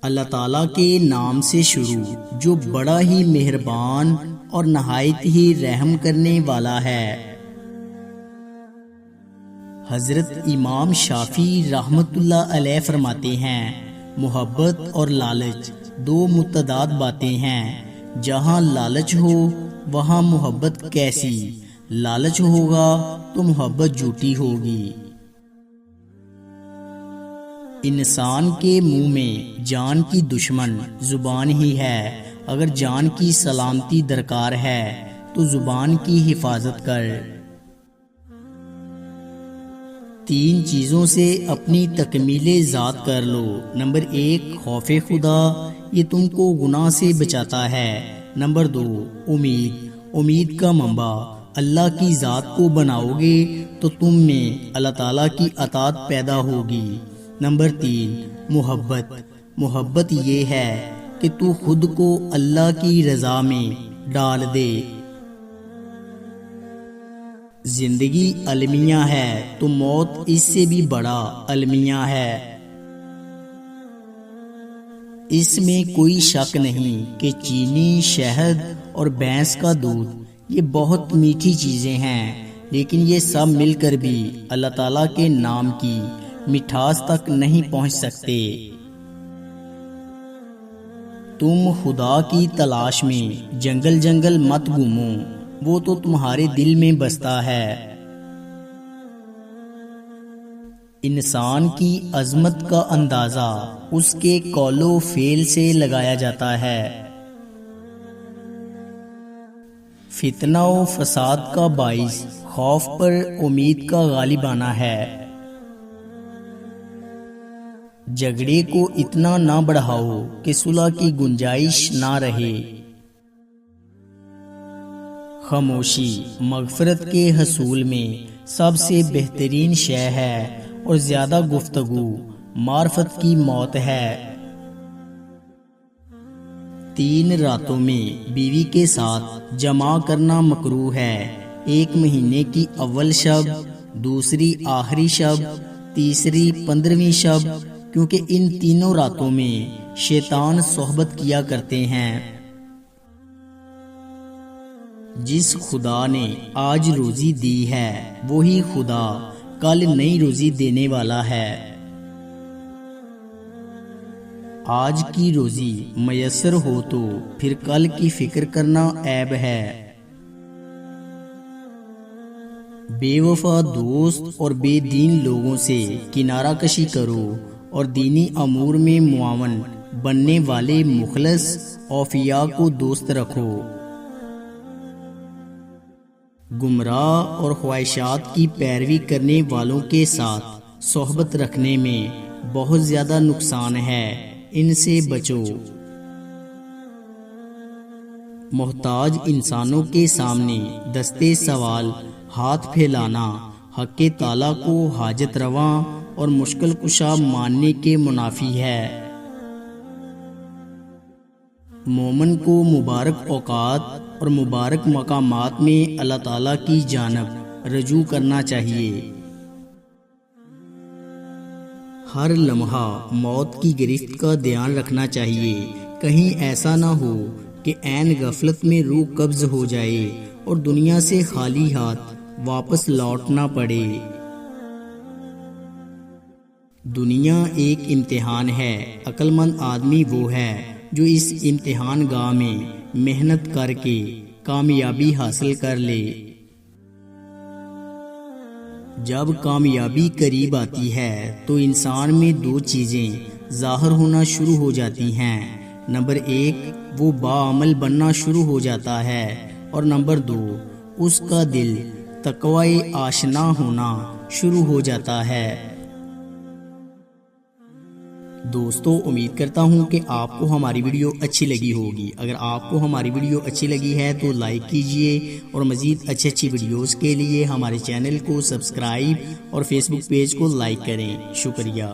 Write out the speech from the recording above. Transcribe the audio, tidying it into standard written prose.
اللہ تعالیٰ کے نام سے شروع جو بڑا ہی مہربان اور نہایت ہی رحم کرنے والا ہے۔ حضرت امام شافعی رحمۃ اللہ علیہ فرماتے ہیں، محبت اور لالچ دو متضاد باتیں ہیں، جہاں لالچ ہو وہاں محبت کیسی، لالچ ہوگا تو محبت جھوٹی ہوگی۔ انسان کے منہ میں جان کی دشمن زبان ہی ہے، اگر جان کی سلامتی درکار ہے تو زبان کی حفاظت کر۔ 3 چیزوں سے اپنی تکمیل ذات کر لو۔ نمبر 1 خوف خدا، یہ تم کو گناہ سے بچاتا ہے۔ نمبر 2 امید کا منبع، اللہ کی ذات کو بناؤ گے تو تم میں اللہ تعالیٰ کی اطاعت پیدا ہوگی۔ نمبر 3 محبت یہ ہے کہ تو خود کو اللہ کی رضا میں ڈال دے۔ زندگی المیہ ہے تو موت اس سے بھی بڑا المیہ ہے۔ اس میں کوئی شک نہیں کہ چینی، شہد اور بھینس کا دودھ یہ بہت میٹھی چیزیں ہیں، لیکن یہ سب مل کر بھی اللہ تعالیٰ کے نام کی مٹھاس تک نہیں پہنچ سکتے۔ تم خدا کی تلاش میں جنگل مت گھومو، وہ تو تمہارے دل میں بستا ہے۔ انسان کی عظمت کا اندازہ اس کے قول و فعل سے لگایا جاتا ہے۔ فتنہ و فساد کا باعث خوف پر امید کا غالب آنا ہے۔ جھگڑے کو اتنا نہ بڑھاؤ کہ صلح کی گنجائش نہ رہے۔ خاموشی مغفرت کے حصول میں سب سے بہترین شے ہے، اور زیادہ گفتگو معرفت کی موت ہے۔ 3 راتوں میں بیوی کے ساتھ جمع کرنا مکروہ ہے، 1 مہینے کی اول شب، دوسری آخری شب، تیسری 15ویں شب، کیونکہ ان تینوں راتوں میں شیطان صحبت کیا کرتے ہیں۔ جس خدا نے آج روزی دی ہے وہی خدا کل نئی روزی دینے والا ہے۔ آج کی روزی میسر ہو تو پھر کل کی فکر کرنا عیب ہے۔ بے وفا دوست اور بے دین لوگوں سے کنارہ کشی کرو، اور دینی امور میں معاون بننے والے مخلص اوفیاء کو دوست رکھو۔ گمراہ اور خواہشات کی پیروی کرنے والوں کے ساتھ صحبت رکھنے میں بہت زیادہ نقصان ہے، ان سے بچو۔ محتاج انسانوں کے سامنے دستے سوال ہاتھ پھیلانا حق تعالیٰ کو حاجت رواں اور مشکل کشا ماننے کے منافی ہے۔ مومن کو مبارک اوقات اور مبارک مقامات میں اللہ تعالیٰ کی جانب رجوع کرنا چاہیے۔ ہر لمحہ موت کی گرفت کا دھیان رکھنا چاہیے، کہیں ایسا نہ ہو کہ عین غفلت میں روح قبض ہو جائے اور دنیا سے خالی ہاتھ واپس لوٹنا پڑے۔ دنیا ایک امتحان ہے، عقل مند آدمی وہ ہے جو اس امتحان گاہ میں محنت کر کے کامیابی حاصل کر لے۔ جب کامیابی قریب آتی ہے تو انسان میں 2 چیزیں ظاہر ہونا شروع ہو جاتی ہیں۔ نمبر 1 وہ باعمل بننا شروع ہو جاتا ہے، اور نمبر 2 اس کا دل تقوی آشنا ہونا شروع ہو جاتا ہے۔ دوستو، امید کرتا ہوں کہ آپ کو ہماری ویڈیو اچھی لگی ہوگی۔ اگر آپ کو ہماری ویڈیو اچھی لگی ہے تو لائک کیجئے، اور مزید اچھی ویڈیوز کے لیے ہمارے چینل کو سبسکرائب اور فیس بک پیج کو لائک کریں۔ شکریہ۔